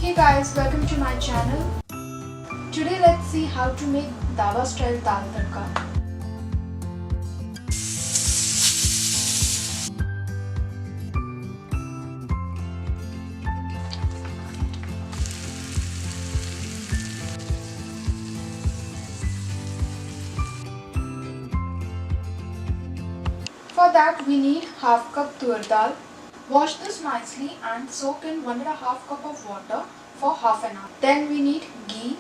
Hey guys, welcome to my channel. Today let's see how to make dhaba style dal tadka. For that we need half cup tur dal. Wash this nicely and soak in 1.5 cup of water for half an hour. Then we need ghee.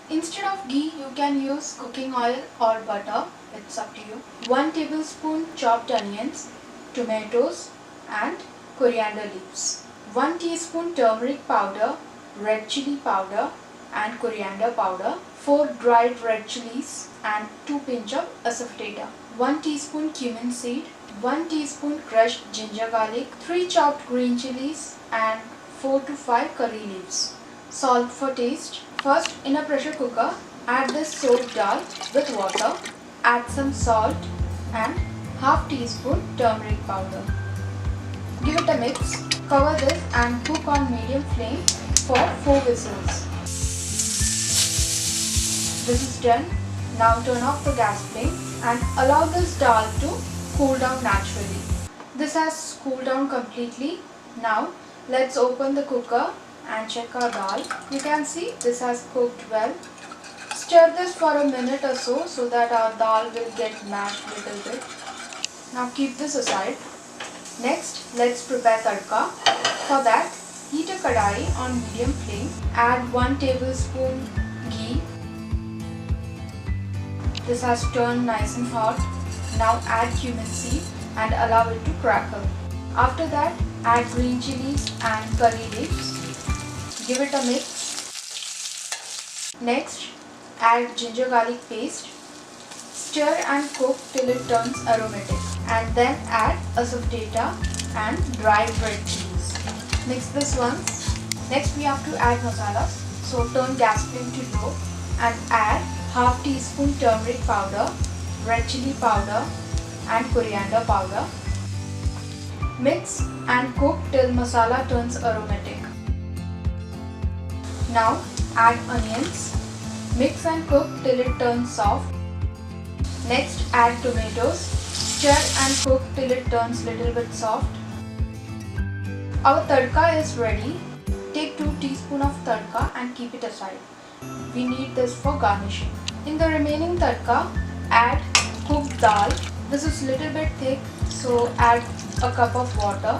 Instead of ghee, you can use cooking oil or butter. It's up to you. 1 tablespoon chopped onions, tomatoes and coriander leaves. 1 teaspoon turmeric powder, red chilli powder and coriander powder. 4 dried red chillies and 2 pinch of Asafoetida. 1 teaspoon cumin seed. 1 teaspoon crushed ginger garlic, 3 chopped green chillies and 4 to 5 curry leaves. Salt for taste. First, in a pressure cooker, add this soaked dal with water. Add some salt and half teaspoon turmeric powder. Give it a mix. Cover this and cook on medium flame for 4 whistles. This is done. Now turn off the gas flame and allow this dal to cool down naturally. This has cooled down completely. Now let's open the cooker and check our dal. You can see this has cooked well. Stir this for a minute or so that our dal will get mashed a little bit. Now keep this aside. Next, let's prepare tadka. For that, heat a kadai on medium flame. Add 1 tablespoon ghee. This has turned nice and hot. Now add cumin seed and allow it to crackle. After that, add green chillies and curry leaves. Give it a mix. Next, add ginger garlic paste. Stir and cook till it turns aromatic. And then add Asafoetida and dried red chilies. Mix this once. Next, we have to add masalas. So turn gas flame to low and add half teaspoon turmeric powder, red chilli powder and coriander powder. Mix and cook till masala turns aromatic. Now add onions. Mix and cook till it turns soft. Next add tomatoes. Stir and cook till it turns little bit soft. Our tadka is ready. Take 2 teaspoons of tadka and keep it aside. We need this for garnishing. In the remaining tadka, add cooked dal. This is little bit thick, so add a cup of water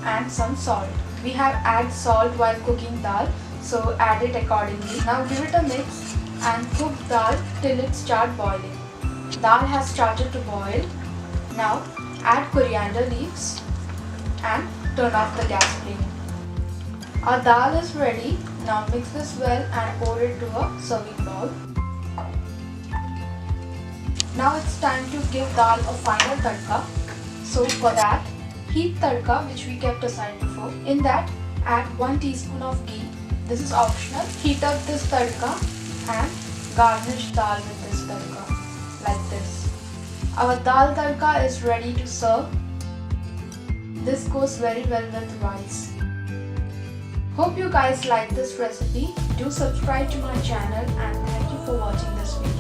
and some salt. We have added salt while cooking dal, so add it accordingly. Now give it a mix and cook dal till it starts boiling. Dal has started to boil. Now add coriander leaves and turn off the gas flame. Our dal is ready. Now mix this well and pour it to a serving bowl. Now it's time to give dal a final tadka. So for that, heat tadka which we kept aside before. In that, add 1 teaspoon of ghee. This is optional. Heat up this tadka and garnish dal with this tadka like this. Our dal tadka is ready to serve. This goes very well with rice. Hope you guys like this recipe. Do subscribe to my channel and thank you for watching this video.